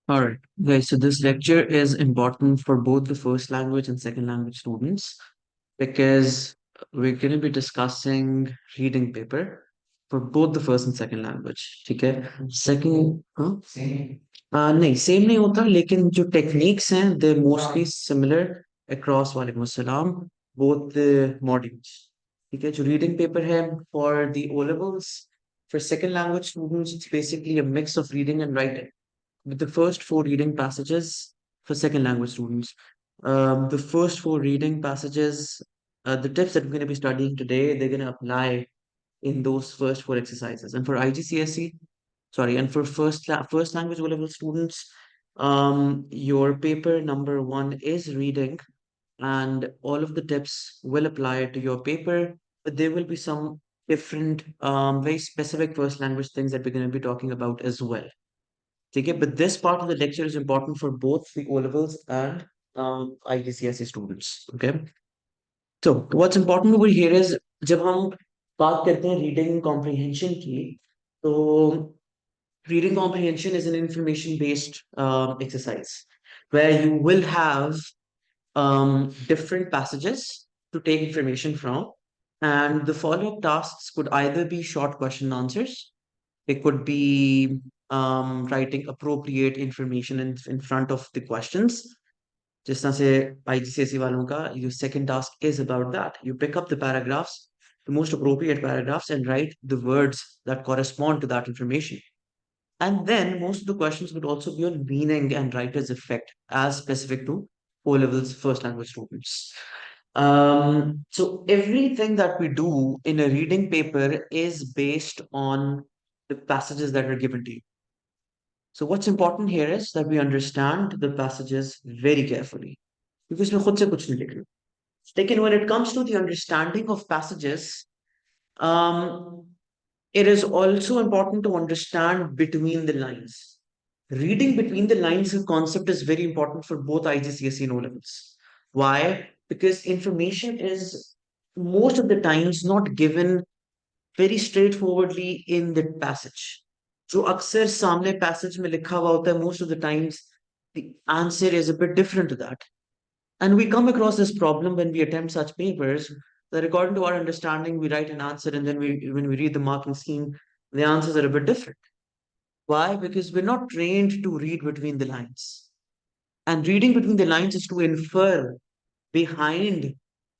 All right. Okay, so this lecture is important for both the first language and second language students because we're going to be discussing reading paper for both the first and second language. ठीक है? Second, हाँ? नहीं same नहीं होता लेकिन जो techniques हैं they mostly similar across वालेकुम अस्सलाम both the modules. ठीक है? जो रीडिंग पेपर है for the O levels for second language students it's basically a mix of reading and writing with the first four reading passages for second language students. The first four reading passages, the tips that we're going to be studying today, they're going to apply in those first four exercises. And for IGCSE, sorry, and for first language O-level students, your paper number one is reading, and all of the tips will apply to your paper, but there will be some different, very specific first language things that we're going to be talking about as well. ठीक है, but this part of the lecture is important for both the O levels and IGCSE students. Okay, so what's important over here is जब हम बात करते हैं reading comprehension की, तो reading comprehension is an information based exercise where you will have different passages to take information from, and the follow-up tasks could either be short question answers. It could be writing appropriate information in front of the questions. जिस तरह से IGCSE वालों का your second task is about that. You pick up the paragraphs, the most appropriate paragraphs, and write the words that correspond to that information. And then most of the questions would also be on meaning and writer's effect as specific to O levels first language students. So everything that we do in a reading paper is based on the passages that are given to you. So what's important here is that we understand the passages very carefully. Because मैं खुद से कुछ नहीं लिख रही हूँ. Second, when it comes to the understanding of passages, um, it is also important to understand between the lines. Reading between the lines concept is very important for both IGCSE and O levels. Why? Because information is most of the times not given very straightforwardly in the passage. जो अक्सर सामने passage में लिखा हुआ होता है, most of the times the answer is a bit different to that. And we come across this problem when we attempt such papers that according to our understanding, we write an answer and then when we read the marking scheme, the answers are a bit different. Why? Because we're not trained to read between the lines. And reading between the lines is to infer behind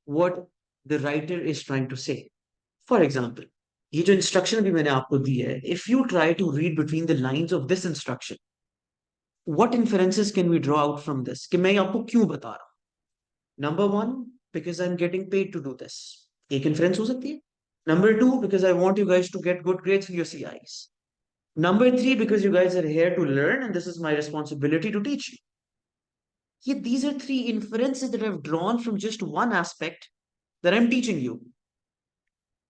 what the writer is trying to say. For example, ये जो instruction भी मैंने आपको दी है, if you try to read between the lines of this instruction, what inferences can we draw out from this? कि मैं आपको क्यों बता रहा हूँ? Number one, because I'm getting paid to do this. एक inference हो सकती है. Number two, because I want you guys to get good grades in your CIs. Number three, because you guys are here to learn and this is my responsibility to teach you. Yet these are three inferences that I've drawn from just one aspect that I'm teaching you.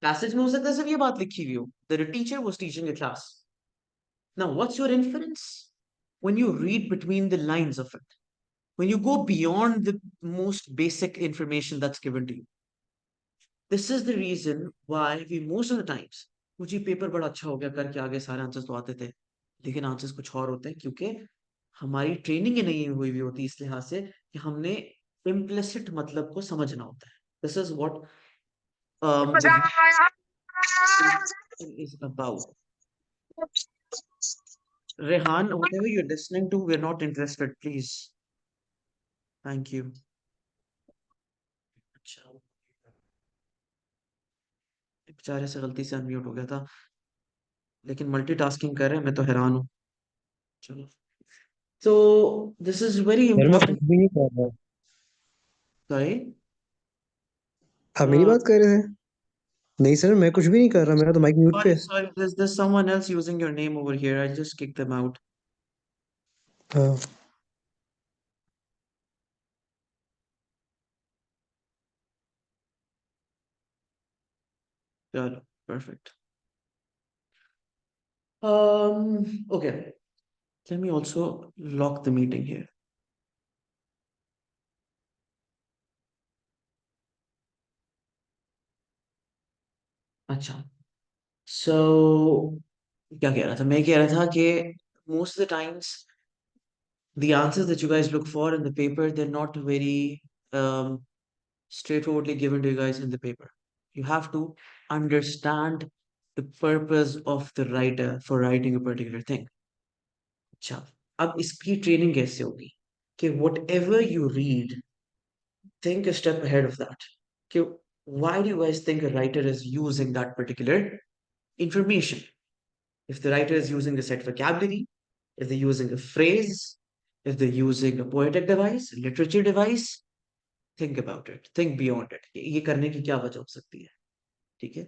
Passage में हो सकता है सिर्फ ये बात लिखी हुई हो that a teacher was teaching a class. Now, what's your inference? When you read between the lines of it, when you go beyond the most basic information that's given to you. This is the reason why we most of the times, मुझे paper बड़ा अच्छा हो गया करके आगे सारे answers तो आते थे लेकिन आंसर्स कुछ और होते हैं क्योंकि हमारी ट्रेनिंग ही नहीं हुई हुई होती इस लिहाज से कि हमने इम्प्लिसिट मतलब को समझना होता है. This is what the is about. Rehan, whatever you're listening to, we're not interested, please. Thank you. अच्छा, बेचारे से गलती से अनम्यूट हो गया था लेकिन मल्टीटास्किंग कर रहे हैं मैं तो हैरान हूँ. चलो. So this is very sir मैं कुछ important. भी नहीं कर रहा. Sorry. आप मेरी बात कर रहे थे? नहीं सर, मैं कुछ भी नहीं कर रहा, मेरा तो माइक म्यूट पे Sorry, है. sorry. There's someone else using your name over here. I just kicked them out. हाँ. Chalo, perfect. Okay. Let me also lock the meeting here. अच्छा. So क्या कह रहा था? मैं कह रहा था कि most of the times The answers that you guys look for in the paper, they're not very straightforwardly given to you guys in the paper. You have to understand the purpose of the writer for writing a particular thing. अच्छा, अब इसकी training कैसे होगी कि whatever you read, think a step ahead of that. कि why do you guys think a writer is using that particular information? If the writer is using a set vocabulary, if they're using a phrase, if they're using a poetic device, literature device, think about it, think beyond it. ये करने की क्या वजह हो सकती है, ठीक है?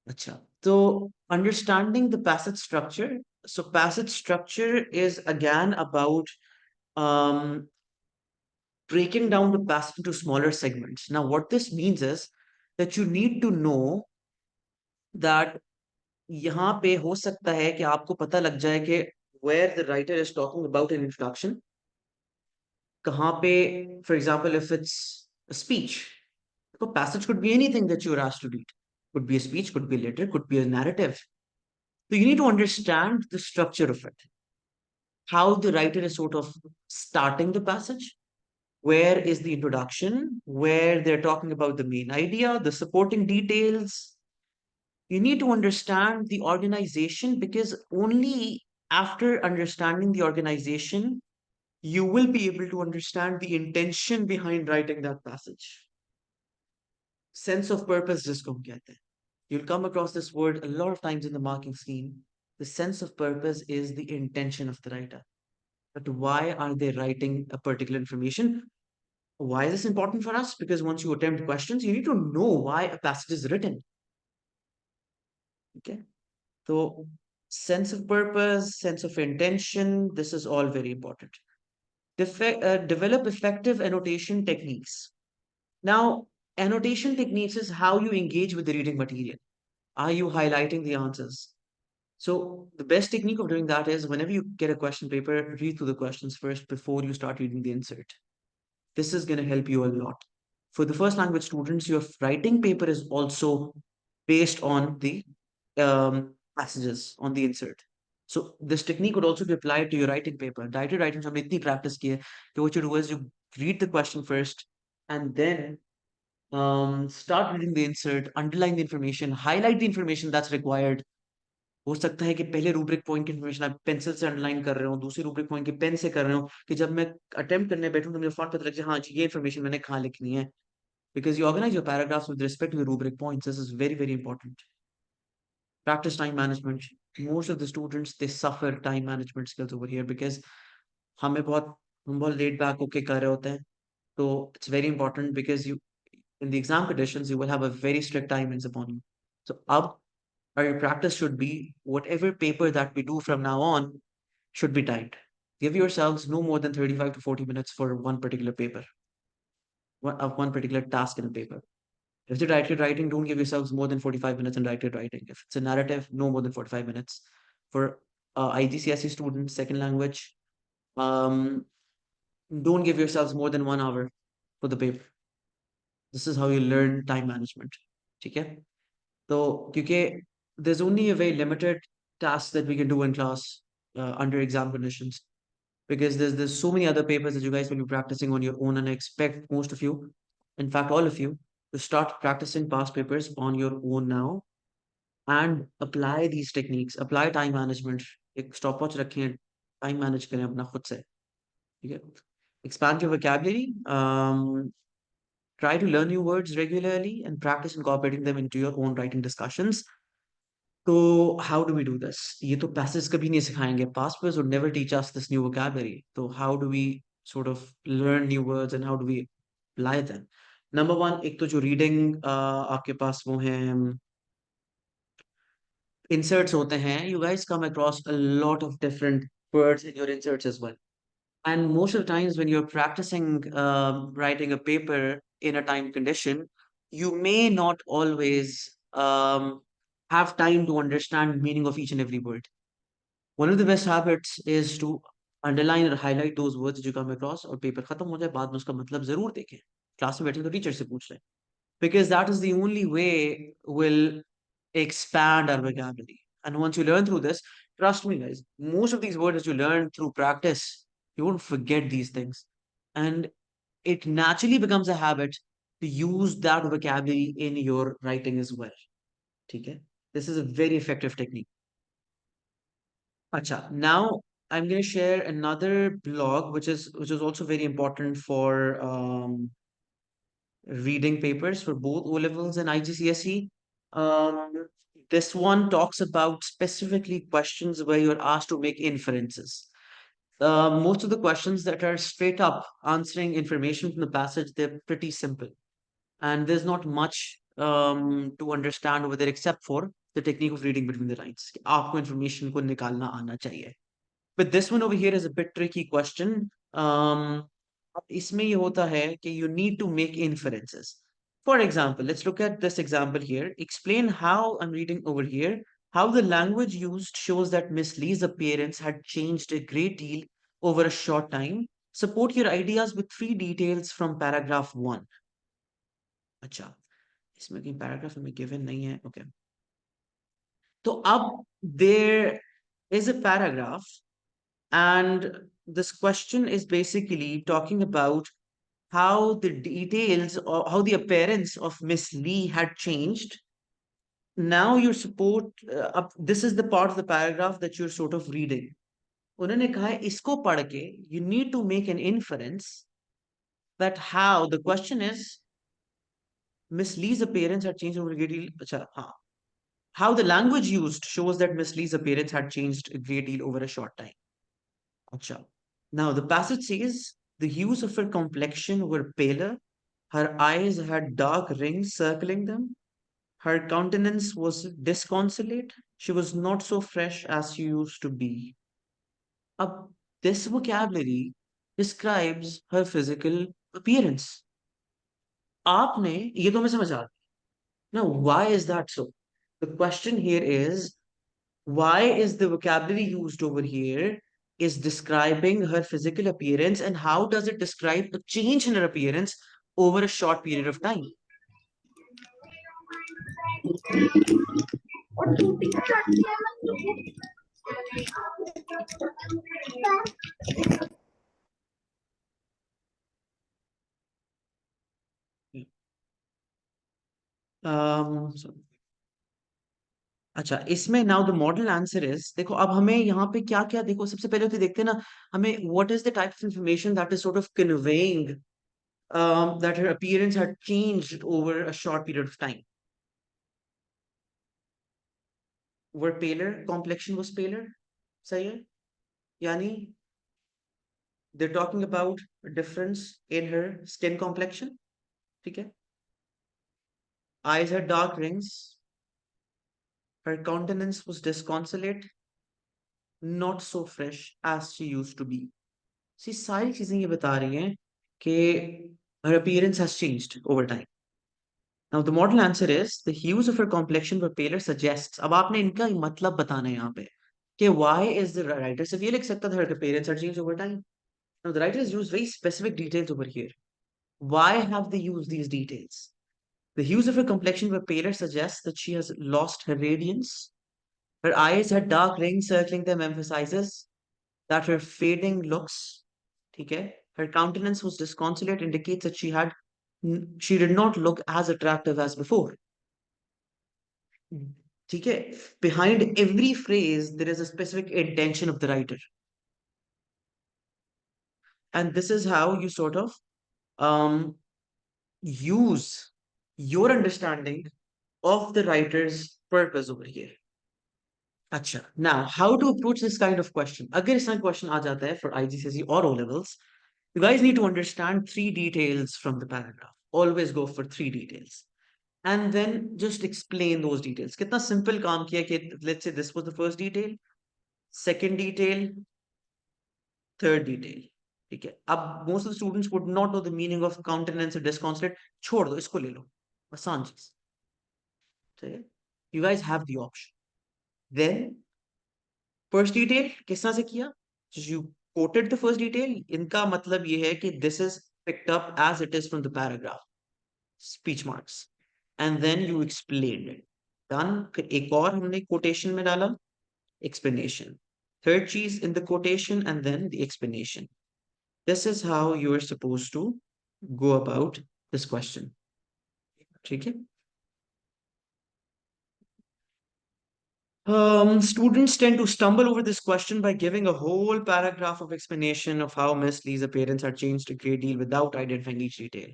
अच्छा, तो understanding the passage structure. So passage structure is again about um, breaking down the passage into smaller segments. Now, what this means is that you need to know that यहाँ पे हो सकता है कि आपको पता लग जाए कि where the writer is talking about an introduction, कहाँ पे, for example, if it's a speech, the passage could be anything that you're asked to read. Could be a speech, could be a letter, could be a narrative. So you need to understand the structure of it, how the writer is sort of starting the passage, where is the introduction, where they're talking about the main idea, the supporting details. You need to understand the organization because only after understanding the organization, you will be able to understand the intention behind writing that passage. Sense of purpose जिसको हम कहते हैं. You'll come across this word a lot of times in the marking scheme. The sense of purpose is the intention of the writer. But why are they writing a particular information? Why is this important for us? Because once you attempt questions, you need to know why a passage is written. Okay. So sense of purpose, sense of intention, this is all very important. Develop effective annotation techniques. Now, annotation techniques is how you engage with the reading material. Are you highlighting the answers? So the best technique of doing that is whenever you get a question paper, read through the questions first before you start reading the insert. This is going to help you a lot. For the first language students, your writing paper is also based on the passages on the insert. So this technique would also be applied to your writing paper. Directed writing हमने इतनी practice की है कि what you do is you read the question first and then start reading the insert, underline the information, highlight the information that's required. हो सकता है कि पहले रूब्रिक पॉइंट की इन्फॉर्मेशन आप पेंसिल से अंडरलाइन कर रहे हो, दूसरी रूब्रिक पॉइंट की पेन से कर रहे हो, कि जब मैं अटेम्प्ट करने बैठूं तो मुझे फॉन्ट पता लग जाए हाँ जी ये इन्फॉर्मेशन मैंने कहाँ लिखनी है. Because you organize your paragraphs with respect to the rubric points. This is very, very important. Practice time management. Most of the students, they suffer time management skills over here because हम बहुत laid back होके कर रहे होते हैं. So it's very important because you, in the exam conditions, you will have a very strict timings upon you. So our practice should be whatever paper that we do from now on should be timed. Give yourselves no more than 35 to 40 minutes for one particular paper, one particular task in a paper. If it's directed writing, don't give yourselves more than 45 minutes in directed writing. If it's a narrative, no more than 45 minutes. For IGCSE students, second language, um, don't give yourselves more than 1 hour for the paper. This is how you learn time management. Okay? So, because there's only a very limited task that we can do in class under exam conditions. Because there's so many other papers that you guys will be practicing on your own, and I expect most of you, in fact, all of you, to start practicing past papers on your own now and apply these techniques, apply time management. एक stopwatch रखें, time manage करें अपना खुद से, ठीक है? Expand your vocabulary. Try to learn new words regularly and practice incorporating them into your own writing discussions. So how do we do this? ये तो passages कभी नहीं सिखाएंगे. Past papers would never teach us this new vocabulary. So how do we sort of learn new words and how do we apply them? Number one, एक तो जो reading आपके पास वो है inserts होते हैं, you guys come across a lot of different words in your inserts as well. And most of the times when you're practicing writing a paper in a time condition, you may not always have time to understand meaning of each and every word. One of the best habits is to underline or highlight those words that you come across और paper खत्म हो जाए बाद में उसका मतलब जरूर देखें. क्लास में बैठे तो टीचर से पूछ लें. Because that is the only way will expand our vocabulary. And once you learn through this, Trust me, guys, most of these words that you learn through practice, you won't forget these things. And it naturally becomes a habit to use that vocabulary in your writing as well. Okay? This is a very effective technique. Acha, now I'm going to share another blog, which is also very important for reading papers for both O levels and IGCSE. Um, this one talks about specifically questions where you're asked to make inferences. Most of the questions that are straight up answering information from the passage, they're pretty simple. And there's not much to understand over there except for the technique of reading between the lines. कि आपको information को निकालना आना चाहिए. But this one over here is a bit tricky question. अब इसमें ये होता है कि you need to make inferences. For example, let's look at this example here. Explain how I'm reading over here. How the language used shows that Miss Lee's appearance had changed a great deal over a short time. Support your ideas with three details from paragraph one. अच्छा, इसमें कहीं paragraph हमें given नहीं है. Okay. तो अब there is a paragraph and this question is basically talking about how the details or how the appearance of Miss Lee had changed. Now you support this is the part of the paragraph that you're sort of reading. उन्होंने कहा है इसको पढ़ के you need to make an inference that how the question is Miss Lee's appearance had changed over a great deal. अच्छा, हाँ. How the language used shows that Miss Lee's appearance had changed a great deal over a short time. Acha. Now the passage says the hues of her complexion were paler, her eyes had dark rings circling them, her countenance was disconsolate, she was not so fresh as she used to be. Ab, this vocabulary describes her physical appearance. आपने ये तो मैं समझ आ. Now, why is that so? The question here is why is the vocabulary used over here is describing her physical appearance and how does it describe a change in her appearance over a short period of time? So, अच्छा इसमें now the model answer is देखो अब हमें यहाँ पे क्या क्या देखो सबसे पहले तो देखते हैं ना हमें what is the type of information that is sort of conveying that her appearance had changed over a short period of time. Were paler, complexion was paler, सही है यानी they're talking about a difference in her skin complexion, ठीक है. Eyes had dark rings, her countenance was disconsolate, not so fresh as she used to be. See, सारी चीजें ये बता रही हैं कि her appearance has changed over time. Now the model answer is the hues of her complexion were paler suggests. अब आपने इनका मतलब बताना है यहाँ पे कि why is the writer सिर्फ ये लिख सकता था her appearance had changed over time. Now the writer has used very specific details over here. Why have they used these details? The hues of her complexion were paler suggests that she has lost her radiance. Her eyes had dark rings circling them emphasizes that her fading looks, okay, her countenance was disconsolate indicates that she did not look as attractive as before. Okay, behind every phrase there is a specific intention of the writer, and this is how you sort of um, use your understanding of the writer's purpose over here. Acha. Now, how to approach this kind of question? अगर इस तरह question आ जाता है for IGCSE or O levels, you guys need to understand three details from the paragraph. Always go for three details. And then just explain those details. कितना simple काम किया कि let's say this was the first detail, second detail, third detail. ठीक है. अब most of the students would not know the meaning of countenance or disconsolate. छोड़ दो, इसको ले लो. आसान चीज. ठीक है. You guys have the option. Then first detail किस तरह से किया? You quoted the first detail. इनका मतलब ये है कि this is picked up as it is from the paragraph. Speech marks. And then you explained it. Done. फिर एक और हमने quotation में डाला. explanation. Third cheese in the quotation and then the explanation. This is how you are supposed to go about this question. Okay? Students tend to stumble over this question by giving a whole paragraph of explanation of how Miss Lee's appearance had changed a great deal without identifying each detail.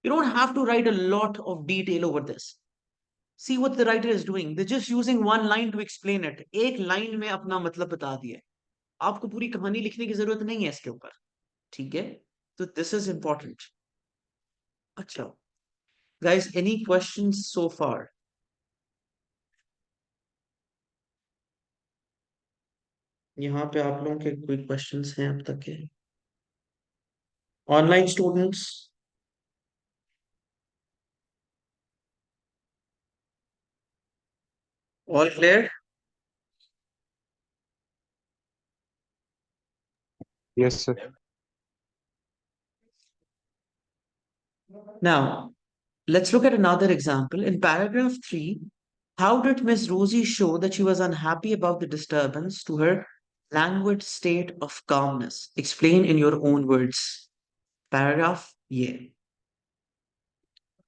You don't have to write a lot of detail over this. See what the writer is doing. They're just using one line to explain it. एक line में अपना मतलब बता दिया है. आपको पूरी कहानी लिखने की जरूरत नहीं है इसके ऊपर. ठीक है? So this is important. अच्छा. Guys, any questions so far? यहाँ पे आप लोगों के कोई questions हैं अब तक के? Online students? All clear? Yes, sir. Now, let's look at another example. In paragraph 3, how did Miss Rosie show that she was unhappy about the disturbance to her languid state of calmness? Explain in your own words. Paragraph, yeah.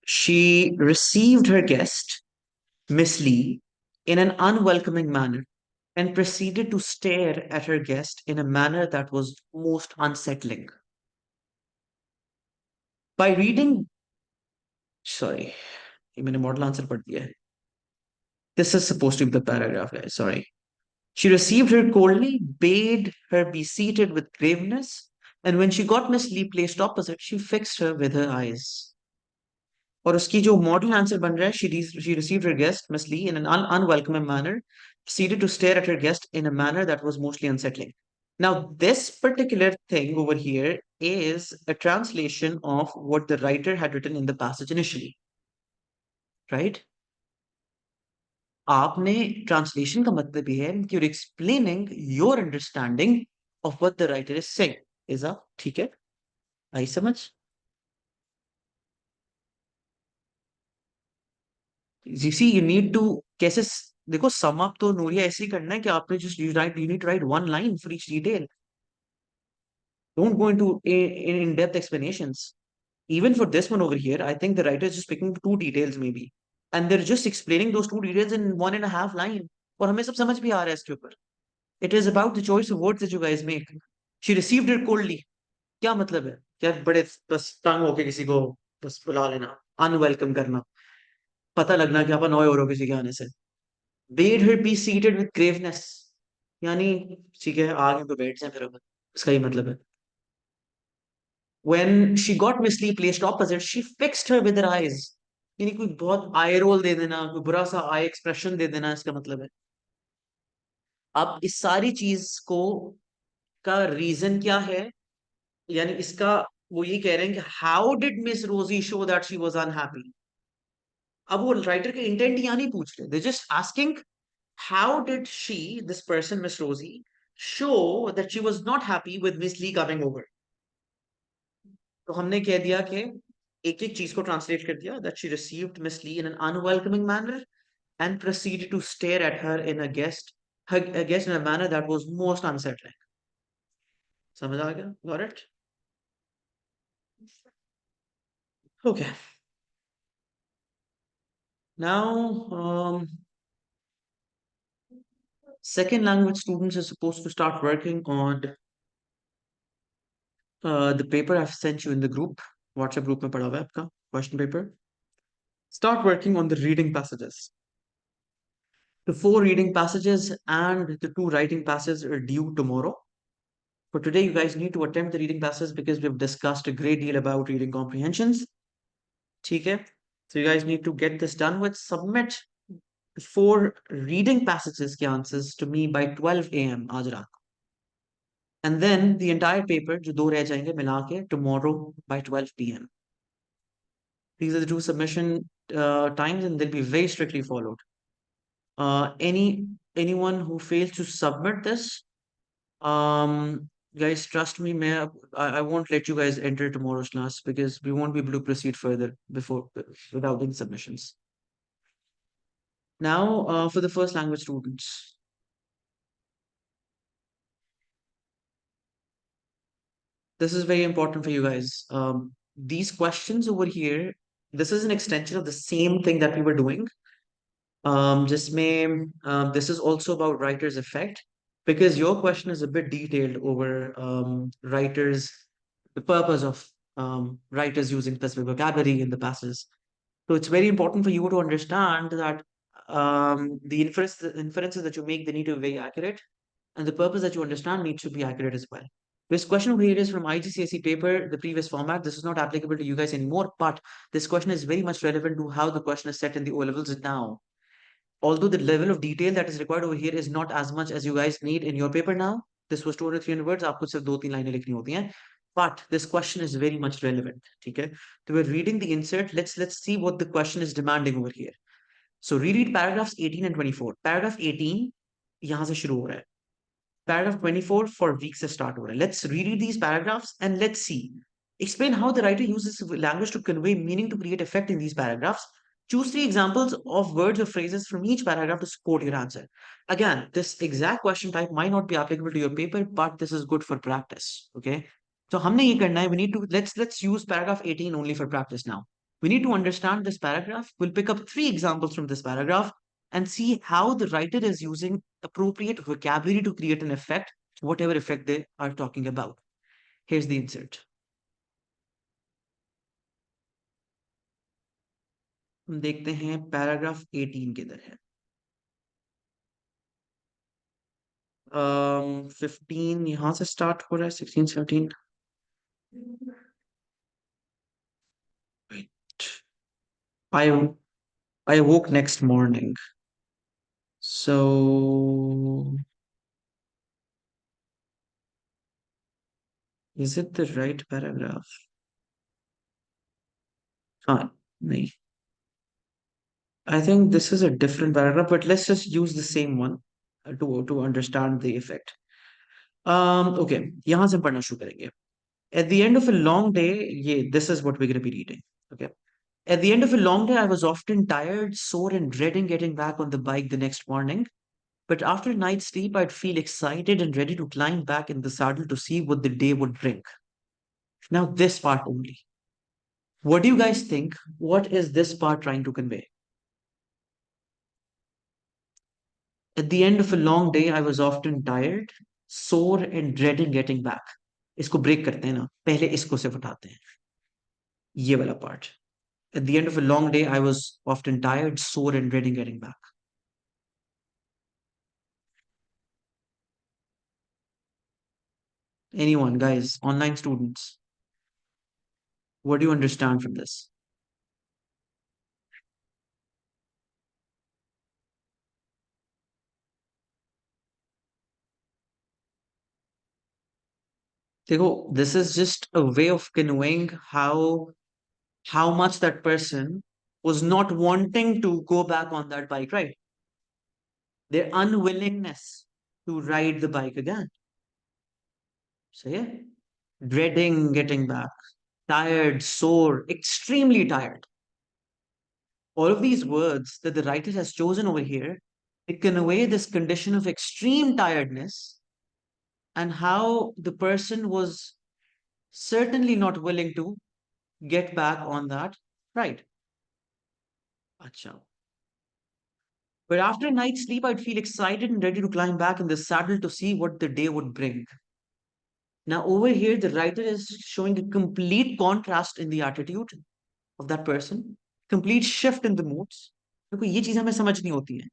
She received her guest, Miss Lee, in an unwelcoming manner and proceeded to stare at her guest in a manner that was most unsettling. By reading, sorry, ये मैंने model answer पढ़ दिया है. This is supposed to be the paragraph, guys. Sorry. She received her coldly, bade her be seated with graveness, and when she got Miss Lee placed opposite, she fixed her with her eyes. और उसकी जो model answer बन रहा है, she received her guest, Miss Lee, in an unwelcoming manner, proceeded to stare at her guest in a manner that was mostly unsettling. Now, this particular thing over here is a translation of what the writer had written in the passage initially, right? आपने translation का मतलब ये है कि you're explaining your understanding of what the writer is saying. Is that ठीक है? आई समझ? You see, you need to कैसे देखो sum up तो नूरिया ऐसे ही करना है कि आपने just you need to write one line for each detail. Don't go into in-depth explanations. Even for this one over here, I think the writer is just picking two details maybe, and they're just explaining those two details in 1.5 line. और हमें सब समझ भी आ रहा है इसके ऊपर. It is about the choice of words that you guys make. She received it coldly. क्या मतलब है? क्या बड़े बस तंग होके किसी को बस बुला लेना, अनवेलकम करना, पता लगना कि आप अनॉय हो रहे हो किसी के आने से. Bade her be seated with graveness. यानी ठीक है आगे तो बैठ जाए फिर अब. इसका ही मतलब है. When she got Miss Lee placed opposite, she fixed her with her eyes. यानी कोई बहुत आई रोल दे देना, कोई बुरा सा आई एक्सप्रेशन दे देना इसका मतलब है. अब इस सारी चीज को का रीजन क्या है? यानी इसका वो ये कह रहे हैं कि how did Miss Rosie show that she was unhappy. अब वो राइटर के इंटेंट यहाँ नहीं पूछ रहे. They just asking how did she this person Miss Rosie show that she was not happy with Miss Lee coming over. तो हमने कह दिया कि एक एक चीज को ट्रांसलेट कर दिया. That she received Miss Lee in an unwelcoming manner and proceeded to stare at her in a guest in a manner that was most unsettling. समझ आ गया? Got it? Okay. Now, second language students are supposed to start working on the paper I've sent you in the group. WhatsApp group में पड़ा हुआ है आपका question paper. Start working on the reading passages. The 4 reading passages and the 2 writing passages are due tomorrow. For today, you guys need to attempt the reading passages because we've discussed a great deal about reading comprehensions. ठीक है? So you guys need to get this done with. Submit 4 reading passages के answers to me by 12 a.m. आज रात. And then the entire paper जो 2 रह जाएंगे मिला के tomorrow by 12 p.m. These are the 2 submission times and they'll be very strictly followed. Anyone who fails to submit this, guys, trust me, I won't let you guys enter tomorrow's class because we won't be able to proceed further without any submissions. Now, for the first language students, This is very important for you guys. These questions over here, this is an extension of the same thing that we were doing. This is also about writer's effect because your question is a bit detailed over the purpose of writers using specific vocabulary in the passages. So it's very important for you to understand that the inferences that you make, they need to be very accurate, and the purpose that you understand needs to be accurate as well. This question over here is from IGCSE paper, the previous format. This is not applicable to you guys anymore, but this question is very much relevant to how the question is set in the O levels now. Although the level of detail that is required over here is not as much as you guys need in your paper now. This was 200 300 words, आपको सिर्फ 2-3 लाइनें लिखनी होती हैं. But this question is very much relevant. ठीक है? So we're reading the insert. Let's see what the question is demanding over here. So reread paragraphs 18 and 24. Paragraph 18 यहाँ से शुरू हो रहा है. Paragraph 24 for weeks से start हो रहा है. Let's reread these paragraphs and let's see. Explain how the writer uses language to convey meaning to create effect in these paragraphs. Choose 3 examples of words or phrases from each paragraph to support your answer. Again, this exact question type might not be applicable to your paper, but this is good for practice. Okay. So हमने ये करना है. We need to let's use paragraph 18 only for practice now. We need to understand this paragraph. We'll pick up 3 examples from this paragraph and see how the writer is using appropriate vocabulary to create an effect, whatever effect they are talking about. Here's the insert. हम देखते हैं paragraph 18 किधर है. 15 यहाँ से start हो रहा है. 16 17. I I woke next morning. So is it the right paragraph? हाँ नहीं. I think this is a different paragraph, but let's just use the same one to understand the effect. Okay, यहाँ से पढ़ना शुरू करेंगे. At the end of a long day, this is what we're going to be reading. Okay. At the end of a long day, I was often tired, sore, and dreading getting back on the bike the next morning. But after a night's sleep, I'd feel excited and ready to climb back in the saddle to see what the day would bring. Now, this part only. What do you guys think? What is this part trying to convey? At the end of a long day, I was often tired, sore, and dreading getting back. इसको break करते हैं ना, पहले इसको सिर्फ उठाते हैं. ये वाला part. At the end of a long day, I was often tired, sore, and dreading getting back. Anyone, guys, online students, what do you understand from this? Dekho, this is just a way of conveying how much that person was not wanting to go back on that bike, right? Their unwillingness to ride the bike again. So yeah, dreading getting back, tired, sore, extremely tired. All of these words that the writer has chosen over here, it convey this condition of extreme tiredness and how the person was certainly not willing to get back on that ride. Acha. But after a night's sleep, I'd feel excited and ready to climb back in the saddle to see what the day would bring. Now, over here, the writer is showing a complete contrast in the attitude of that person, complete shift in the moods. देखो ये चीज हमें समझ नहीं होती है.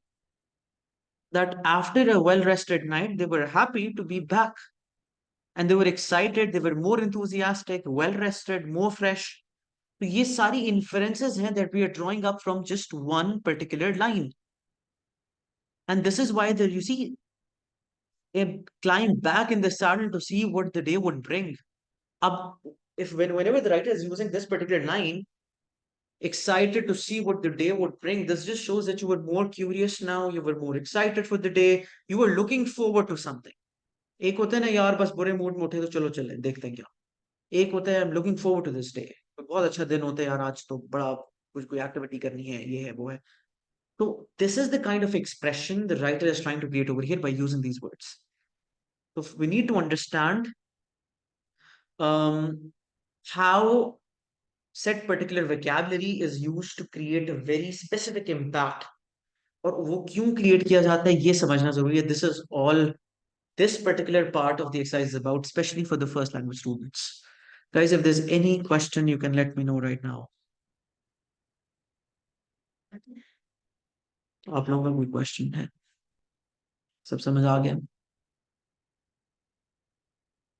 That after a well-rested night, they were happy to be back. And they were excited, they were more enthusiastic, well-rested, more fresh. तो ये सारी inferences हैं that we are drawing up from just one particular line. And this is why you see, they climbed back in the saddle to see what the day would bring. Whenever the writer is using this particular line, excited to see what the day would bring, this just shows that you were more curious now, you were more excited for the day, you were looking forward to something. एक होता है ना यार बस बुरे mood में उठे तो चलो चले देखते हैं क्या. एक होता है I am looking forward to this day. बहुत अच्छा दिन होता है यार, आज तो बड़ा कुछ कोई एक्टिविटी करनी है, ये है वो है. So this is the kind of expression the writer is trying to create over here by using these words. So we need to understand um, how set particular vocabulary is used to create a very specific impact, और वो क्यों create किया जाता है ये समझना जरूरी है. This is all this particular part of the exercise is about, especially for the first language students. Guys, if there's any question, you can let me know right now. आप लोगों का कोई क्वेश्चन है? सब समझ आ गया?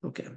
Okay.